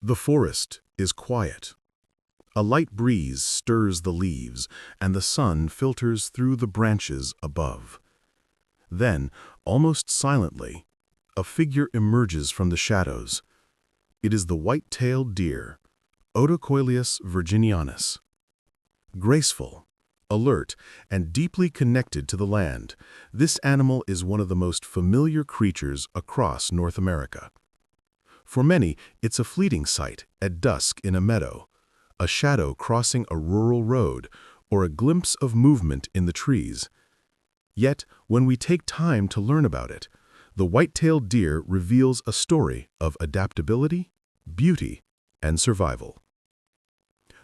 The forest is quiet. A light breeze stirs the leaves, and the sun filters through the branches above. Then, almost silently, a figure emerges from the shadows. It is the white-tailed deer, Otocoileus virginianus. Graceful, alert, and deeply connected to the land, this animal is one of the most familiar creatures across North America. For many, it's a fleeting sight at dusk in a meadow, a shadow crossing a rural road, or a glimpse of movement in the trees. Yet, when we take time to learn about it, the white-tailed deer reveals a story of adaptability, beauty, and survival.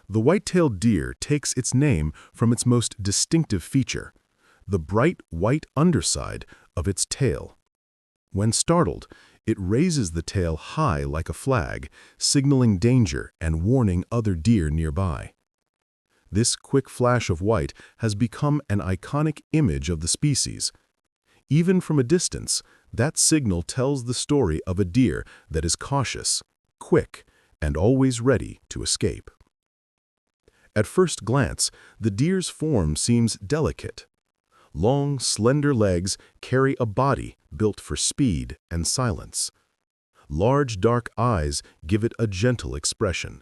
The white-tailed deer takes its name from its most distinctive feature, the bright white underside of its tail. When startled, it raises the tail high like a flag, signaling danger and warning other deer nearby. This quick flash of white has become an iconic image of the species. Even from a distance, that signal tells the story of a deer that is cautious, quick, and always ready to escape. At first glance, the deer's form seems delicate. Long, slender legs carry a body built for speed and silence. Large, dark eyes give it a gentle expression,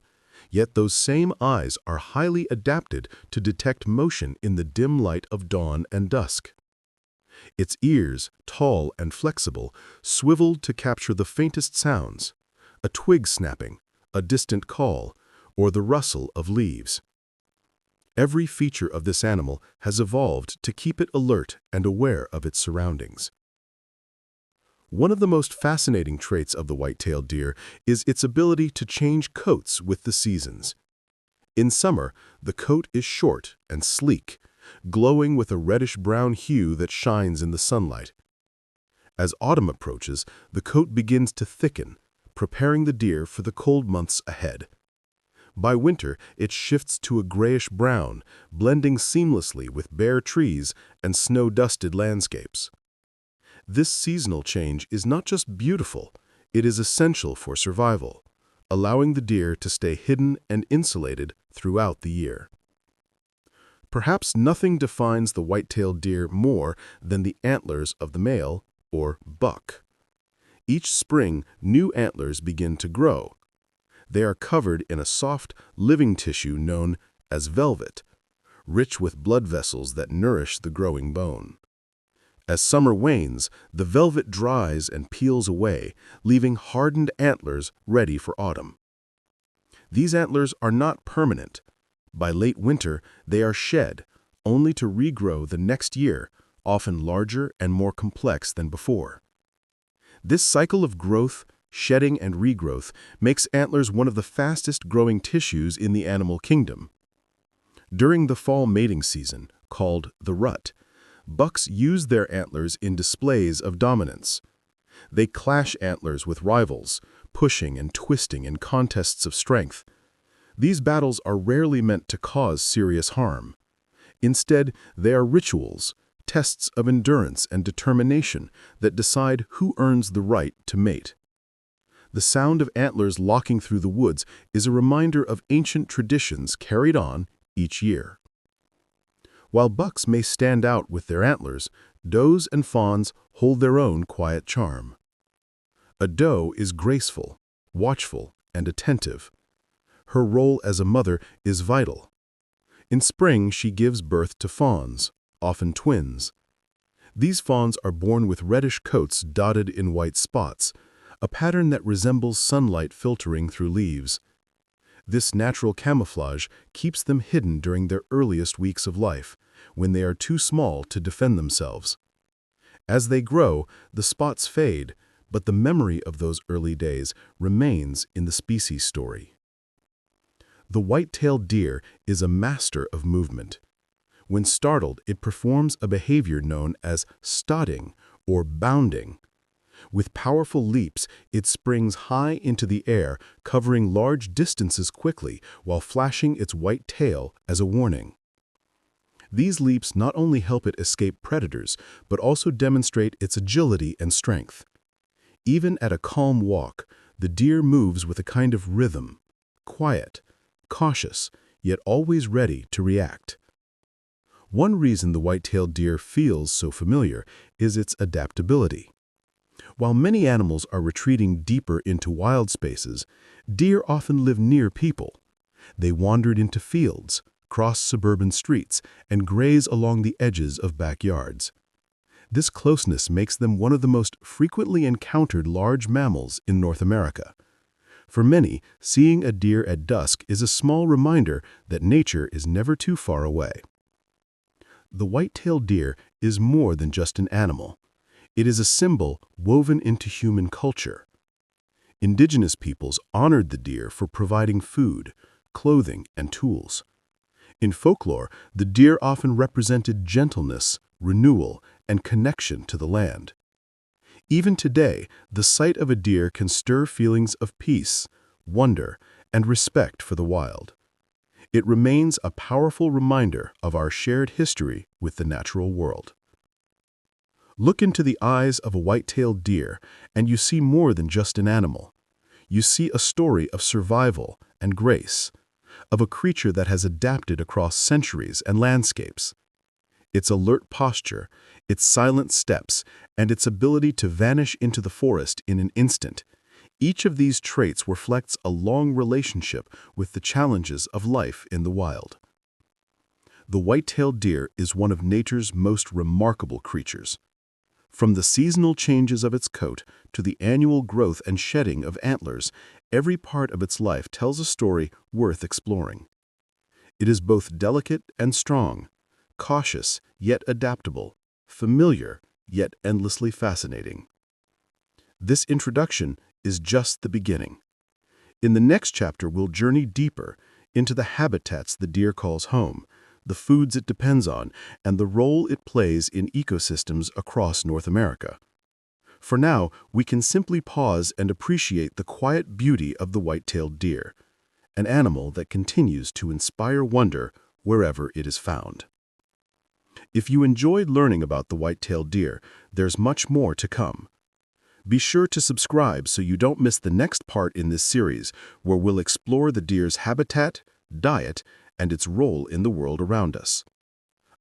yet those same eyes are highly adapted to detect motion in the dim light of dawn and dusk. Its ears, tall and flexible, swiveled to capture the faintest sounds, a twig snapping, a distant call, or the rustle of leaves. Every feature of this animal has evolved to keep it alert and aware of its surroundings. One of the most fascinating traits of the white-tailed deer is its ability to change coats with the seasons. In summer, the coat is short and sleek, glowing with a reddish-brown hue that shines in the sunlight. As autumn approaches, the coat begins to thicken, preparing the deer for the cold months ahead. By winter, it shifts to a grayish-brown, blending seamlessly with bare trees and snow-dusted landscapes. This seasonal change is not just beautiful, it is essential for survival, allowing the deer to stay hidden and insulated throughout the year. Perhaps nothing defines the white-tailed deer more than the antlers of the male, or buck. Each spring, new antlers begin to grow. They are covered in a soft, living tissue known as velvet, rich with blood vessels that nourish the growing bone. As summer wanes, the velvet dries and peels away, leaving hardened antlers ready for autumn. These antlers are not permanent. By late winter, they are shed, only to regrow the next year, often larger and more complex than before. This cycle of growth, shedding, and regrowth makes antlers one of the fastest-growing tissues in the animal kingdom. During the fall mating season, called the rut, bucks use their antlers in displays of dominance. They clash antlers with rivals, pushing and twisting in contests of strength. These battles are rarely meant to cause serious harm. Instead, they are rituals, tests of endurance and determination that decide who earns the right to mate. The sound of antlers locking through the woods is a reminder of ancient traditions carried on each year. While bucks may stand out with their antlers, does and fawns hold their own quiet charm. A doe is graceful, watchful, and attentive. Her role as a mother is vital. In spring, she gives birth to fawns, often twins. These fawns are born with reddish coats dotted in white spots, a pattern that resembles sunlight filtering through leaves. This natural camouflage keeps them hidden during their earliest weeks of life, when they are too small to defend themselves. As they grow, the spots fade, but the memory of those early days remains in the species story. The white-tailed deer is a master of movement. When startled, it performs a behavior known as stotting or bounding. With powerful leaps, it springs high into the air, covering large distances quickly while flashing its white tail as a warning. These leaps not only help it escape predators, but also demonstrate its agility and strength. Even at a calm walk, the deer moves with a kind of rhythm, quiet, cautious, yet always ready to react. One reason the white-tailed deer feels so familiar is its adaptability. While many animals are retreating deeper into wild spaces, deer often live near people. They wandered into fields, cross suburban streets, and graze along the edges of backyards. This closeness makes them one of the most frequently encountered large mammals in North America. For many, seeing a deer at dusk is a small reminder that nature is never too far away. The white-tailed deer is more than just an animal. It is a symbol woven into human culture. Indigenous peoples honored the deer for providing food, clothing, and tools. In folklore, the deer often represented gentleness, renewal, and connection to the land. Even today, the sight of a deer can stir feelings of peace, wonder, and respect for the wild. It remains a powerful reminder of our shared history with the natural world. Look into the eyes of a white-tailed deer, and you see more than just an animal. You see a story of survival and grace, of a creature that has adapted across centuries and landscapes. Its alert posture, its silent steps, and its ability to vanish into the forest in an instant, each of these traits reflects a long relationship with the challenges of life in the wild. The white-tailed deer is one of nature's most remarkable creatures. From the seasonal changes of its coat to the annual growth and shedding of antlers, every part of its life tells a story worth exploring. It is both delicate and strong, cautious yet adaptable, familiar yet endlessly fascinating. This introduction is just the beginning. In the next chapter, we'll journey deeper into the habitats the deer calls home, the foods it depends on, and the role it plays in ecosystems across North America. For now, we can simply pause and appreciate the quiet beauty of the white-tailed deer, an animal that continues to inspire wonder wherever it is found. If you enjoyed learning about the white-tailed deer, there's much more to come. Be sure to subscribe so you don't miss the next part in this series, where we'll explore the deer's habitat, diet, and its role in the world around us.